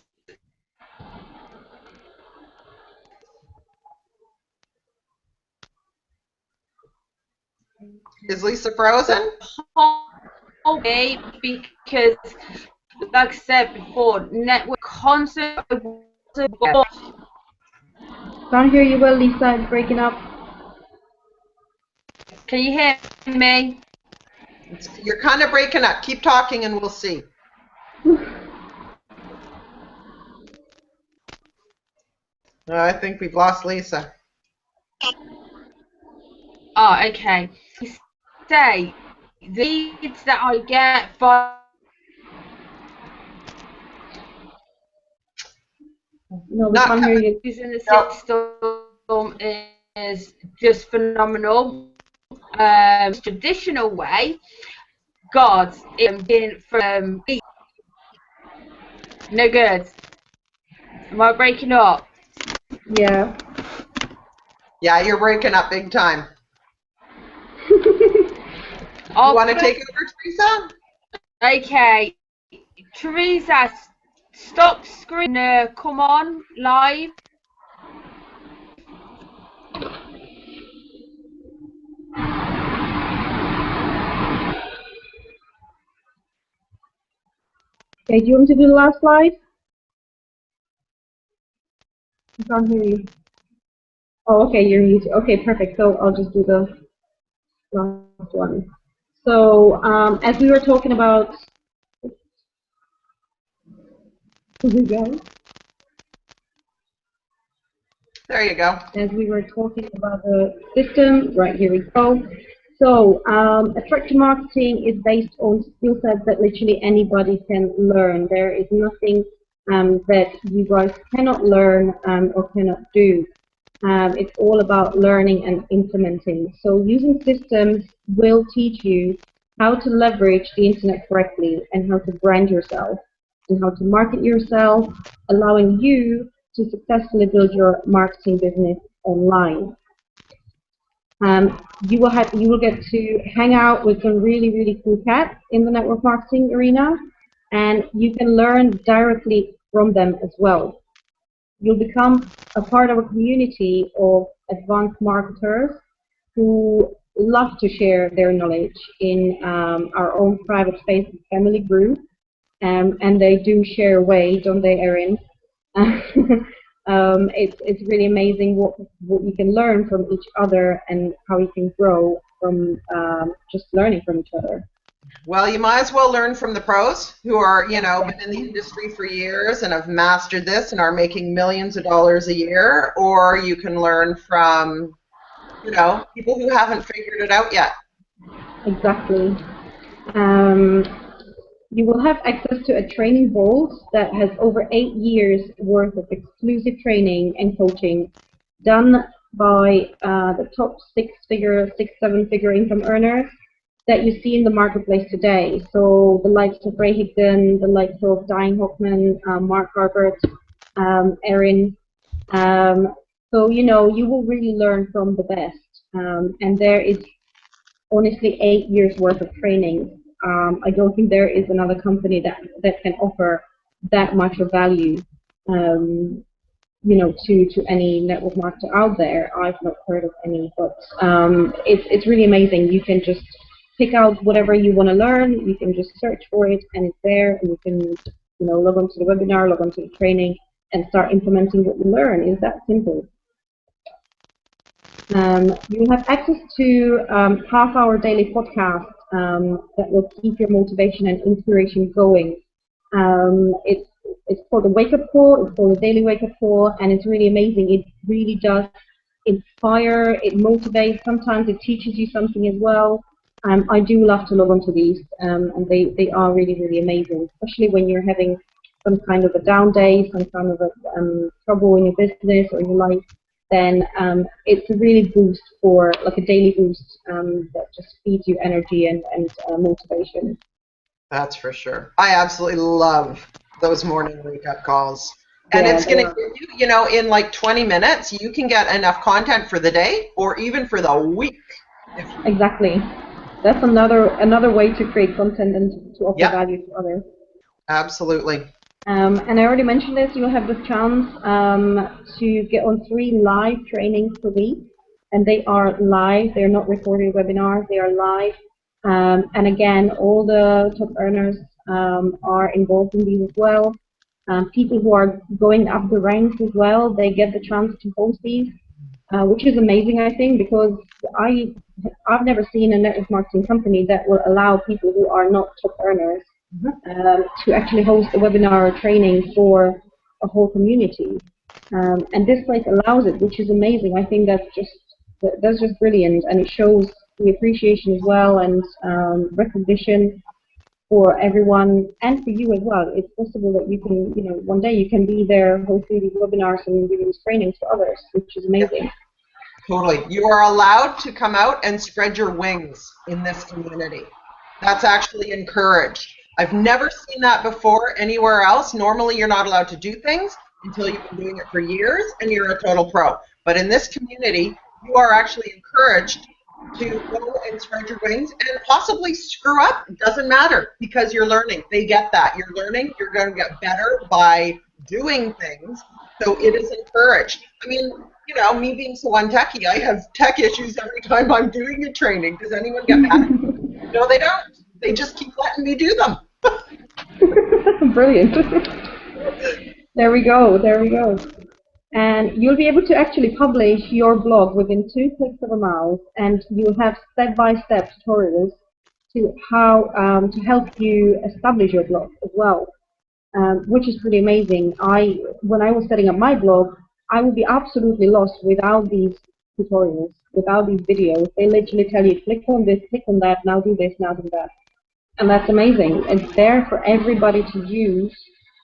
Is Lisa frozen? Because, like I said before, network constant. Can't hear you well, Lisa. It's breaking up. Can you hear me? You're kind of breaking up. Keep talking and we'll see. I think we've lost Lisa. Oh, okay. Say the leads that I get No, we Not can't hear you. Using the no. system is just phenomenal. Traditional way, God, in from no good. Am I breaking up? Yeah. Yeah, you're breaking up big time. You I'll want to put, take over, Teresa? okay, Teresa, stop screen. Come on, live. Okay, do you want to do the last slide? I can't hear you. Oh, okay, you're muted. Okay, perfect. So I'll just do the last one. So as we were talking about, here we go. There you go. As we were talking about the system, right, here we go. So attraction marketing is based on skill sets that literally anybody can learn. There is nothing that you guys cannot learn or cannot do. It's all about learning and implementing. So using systems will teach you how to leverage the internet correctly and how to brand yourself and how to market yourself, allowing you to successfully build your marketing business online. You will get to hang out with some really cool cats in the network marketing arena, and you can learn directly from them as well. You'll become a part of a community of advanced marketers who love to share their knowledge in our own private Facebook family group, and they do share away, don't they, Erin? It's really amazing what you can learn from each other and how you can grow from just learning from each other. Well, you might as well learn from the pros who are, you know, been in the industry for years and have mastered this and are making millions of dollars a year, or you can learn from, you know, people who haven't figured it out yet. Exactly. You will have access to a training vault that has over 8 years worth of exclusive training and coaching done by the top 7-figure income earners that you see in the marketplace today. So the likes of Ray Higdon, the likes of Diane Hoffman, Mark Harbert, Erin. So, you know, you will really learn from the best. And there is honestly 8 years worth of training. I don't think there is another company that can offer that much of value, you know, to any network marketer out there. I've not heard of any, but it's really amazing. You can just pick out whatever you want to learn. You can just search for it, and it's there, and you can, you know, log onto the webinar, log onto the training, and start implementing what you learn. It's that simple. You have access to half-hour daily podcasts that will keep your motivation and inspiration going. It's called a wake-up call. It's called a daily wake-up call, and it's really amazing. It really does inspire. It motivates. Sometimes it teaches you something as well. I do love to log onto these, and they are really amazing, especially when you're having some kind of a down day, some kind of a trouble in your business or in your life. Then it's a really boost for, like a daily boost that just feeds you energy and motivation. That's for sure. I absolutely love those morning wake-up calls. And Yeah, it's going to give you, you know, in like 20 minutes, you can get enough content for the day or even for the week. Exactly. That's another way to create content and to offer value to others. Absolutely. And I already mentioned this, you'll have the chance to get on 3 live trainings per week, and they are live, they're not recorded webinars, they are live. And again, all the top earners are involved in these as well. People who are going up the ranks as well, they get the chance to host these, which is amazing, I think, because I've never seen a network marketing company that will allow people who are not top earners to actually host a webinar or training for a whole community. And this place allows it, which is amazing. I think that's just brilliant, and it shows the appreciation as well and recognition. for everyone and for you as well. It's possible that you can, one day you can be there hosting these webinars and giving these trainings to others, which is amazing. Totally. You are allowed to come out and spread your wings in this community. That's actually encouraged. I've never seen that before anywhere else. Normally, you're not allowed to do things until you've been doing it for years and you're a total pro. But in this community, you are actually encouraged to go and spread your wings and possibly screw up. It doesn't matter because you're learning. They get that. You're learning. You're going to get better by doing things. So it is encouraged. I mean, me being so untechy, I have tech issues every time I'm doing a training. Does anyone get mad? No, they don't. They just keep letting me do them. Brilliant. There we go. There we go. And you'll be able to actually publish your blog within 2 clicks of a mouse, and you'll have step-by-step tutorials to how to help you establish your blog as well, which is pretty amazing. When I was setting up my blog, I would be absolutely lost without these tutorials, without these videos. They literally tell you, click on this, click on that, now do this, now do that. And that's amazing. It's there for everybody to use,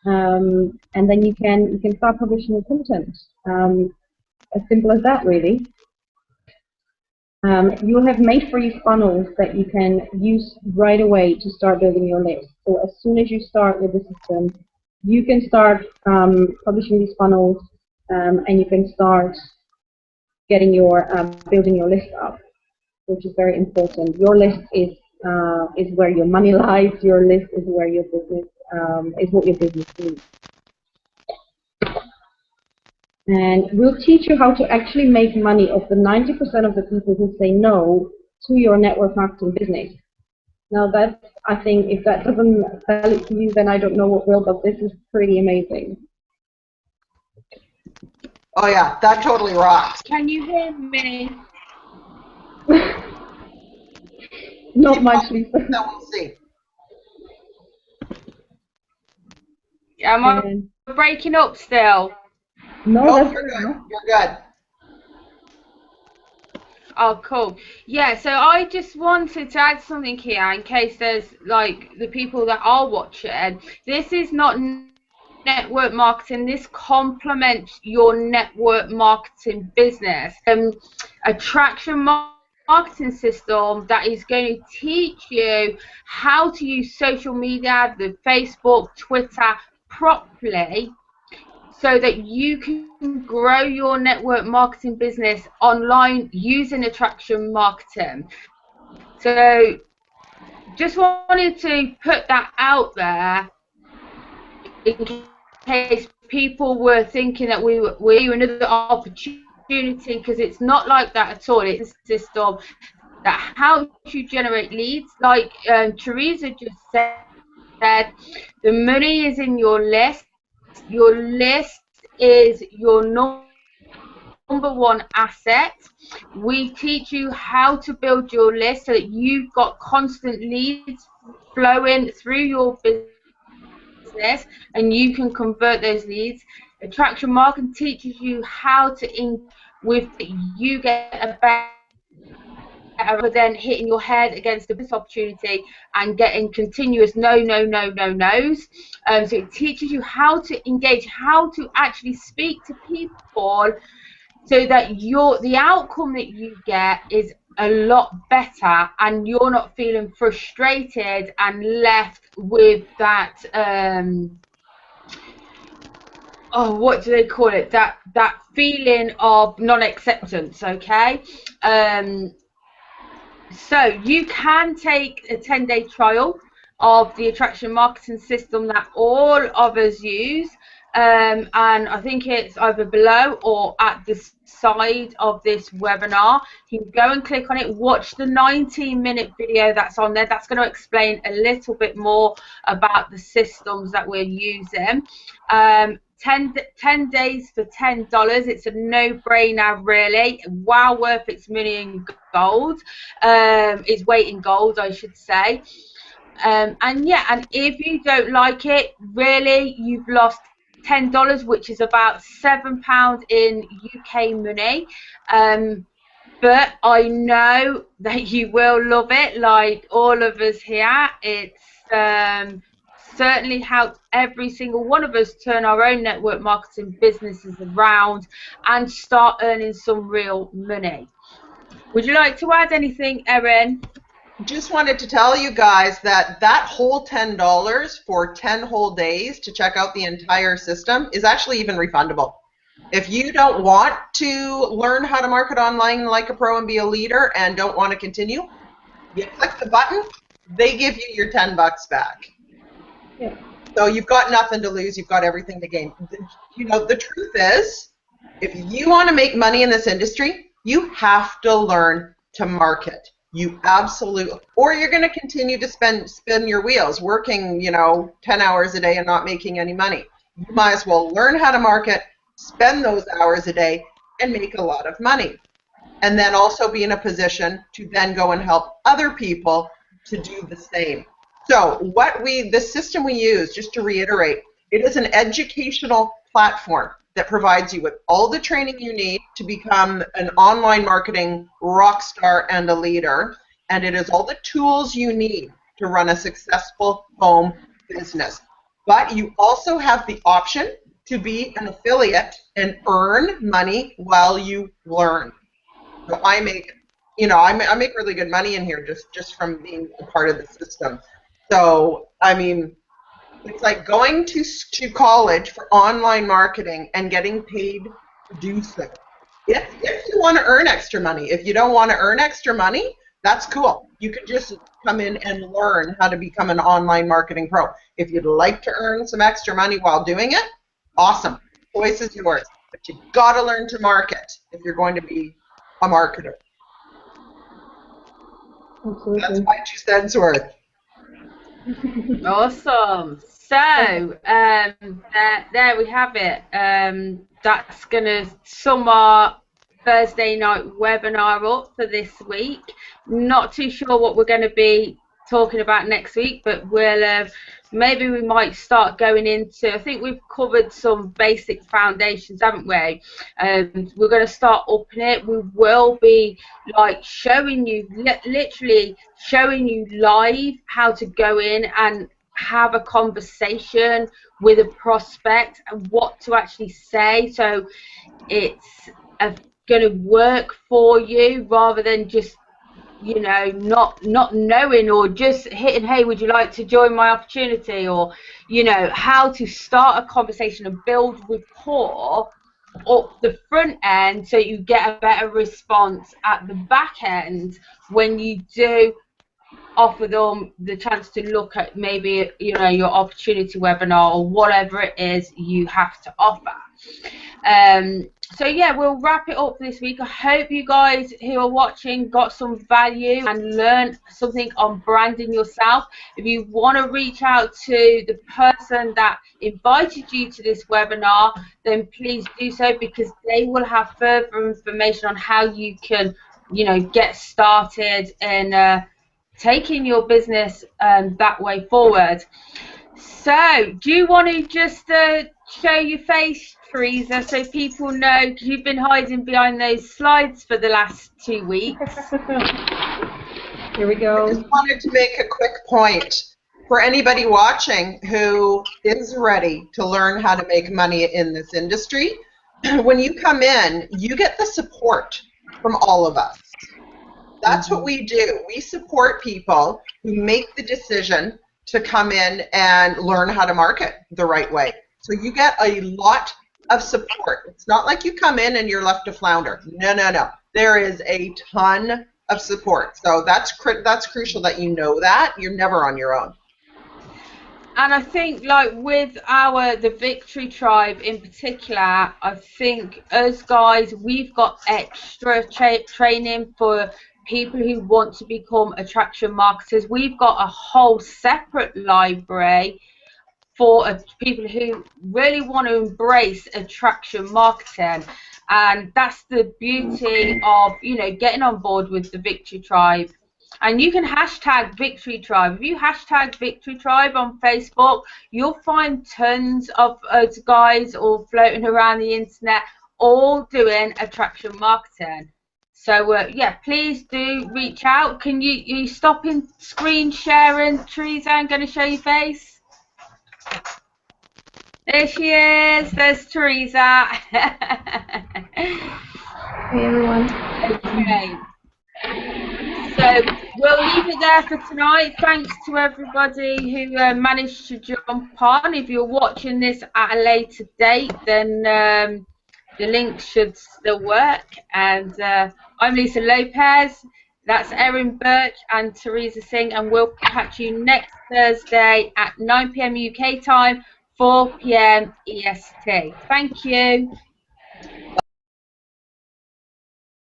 and then you can start publishing your content. As simple as that, really. You have made free funnels that you can use right away to start building your list. So as soon as you start with the system, you can start publishing these funnels, and you can start getting your building your list up, which is very important. Your list is where your money lies. Your list is where your business is what your business needs. And we'll teach you how to actually make money of the 90% of the people who say no to your network marketing business. Now that's, I think, if that doesn't sell it to you, then I don't know what will, but this is pretty amazing. Oh yeah, that totally rocks. Can you hear me? Not much, Lisa. No, we'll see. Am I breaking up still? No, that's you're good. enough. You're good. Oh, cool. Yeah, so I just wanted to add something here in case there's like the people that are watching. This is not network marketing. This complements your network marketing business. Attraction marketing system that is going to teach you how to use social media, the Facebook, Twitter properly, so that you can grow your network marketing business online using attraction marketing. So just wanted to put that out there in case people were thinking that we were another opportunity, because it's not like that at all. It's a system that helps you generate leads. Like Teresa just said, the money is in your list. Your list is your number one asset. We teach you how to build your list so that you've got constant leads flowing through your business and you can convert those leads. Attraction marketing teaches you how to with you get a better than hitting your head against a business opportunity and getting continuous no's. So it teaches you how to engage, how to actually speak to people so that the outcome that you get is a lot better and you're not feeling frustrated and left with that what do they call it, that feeling of non-acceptance. Okay, so you can take a 10-day trial of the attraction marketing system that all of us use, and I think it's either below or at the side of this webinar. You can go and click on it, watch the 19-minute video that's on there. That's going to explain a little bit more about the systems that we're using. 10 days for $10. It's a no-brainer, really. Well worth its money in gold. Its weight in gold, I should say. And yeah, and if you don't like it, really, you've lost $10, which is about £7 in UK money. But I know that you will love it, like all of us here. It's certainly helped every single one of us turn our own network marketing businesses around and start earning some real money. Would you like to add anything, Erin? Just wanted to tell you guys that that whole $10 for 10 whole days to check out the entire system is actually even refundable. If you don't want to learn how to market online like a pro and be a leader and don't want to continue, you click the button, they give you your 10 bucks back. Yeah. So you've got nothing to lose, you've got everything to gain. You know, the truth is, if you want to make money in this industry, you have to learn to market. You absolutely, or you're going to continue to spin your wheels, working, 10 hours a day and not making any money. You might as well learn how to market, spend those hours a day, and make a lot of money. And then also be in a position to then go and help other people to do the same. So the system we use, just to reiterate, it is an educational platform that provides you with all the training you need to become an online marketing rock star and a leader, and it is all the tools you need to run a successful home business. But you also have the option to be an affiliate and earn money while you learn. So I make really good money in here just from being a part of the system. So, I mean, it's like going to college for online marketing and getting paid to do so. If you want to earn extra money. If you don't want to earn extra money, that's cool. You can just come in and learn how to become an online marketing pro. If you'd like to earn some extra money while doing it, awesome. Choice is yours. But you've got to learn to market if you're going to be a marketer. Absolutely. That's my 2 cents worth. Awesome. So there we have it. That's going to sum our Thursday night webinar up for this week. Not too sure what we're going to be talking about next week, but we'll maybe we might start going into, I think we've covered some basic foundations, haven't we? We're going to start upping it. We will be like showing you, literally showing you live how to go in and have a conversation with a prospect and what to actually say, so it's going to work for you rather than just not knowing or just hitting, hey, would you like to join my opportunity, or how to start a conversation and build rapport up the front end so you get a better response at the back end when you do offer them the chance to look at maybe your opportunity webinar or whatever it is you have to offer. So yeah, we'll wrap it up this week. I hope you guys who are watching got some value and learned something on branding yourself. If you want to reach out to the person that invited you to this webinar, then please do so, because they will have further information on how you can get started and taking your business that way forward. So do you want to just show your face, Teresa, so people know, because you've been hiding behind those slides for the last 2 weeks. Here we go. I just wanted to make a quick point for anybody watching who is ready to learn how to make money in this industry. When you come in, you get the support from all of us. That's what we do. We support people who make the decision to come in and learn how to market the right way. So you get a lot of support. It's not like you come in and you're left to flounder. No. There is a ton of support. So that's crucial that you know that. You're never on your own. And I think, like with the Victory Tribe in particular, I think us guys, we've got extra training for people who want to become attraction marketers. We've got a whole separate library for people who really want to embrace attraction marketing, and that's the beauty of getting on board with the Victory Tribe. And you can hashtag Victory Tribe. If you hashtag Victory Tribe on Facebook, you'll find tons of us guys all floating around the internet, all doing attraction marketing. So yeah, please do reach out. Can you stop in screen sharing, Teresa? I'm going to show your face. There she is. There's Teresa. Hey everyone. Okay. So we'll leave it there for tonight. Thanks to everybody who managed to jump on. If you're watching this at a later date, then the link should still work. And I'm Lisa Lopez. That's Erin Birch and Teresa Singh. And we'll catch you next Thursday at 9 p.m. UK time, 4 p.m. EST. Thank you.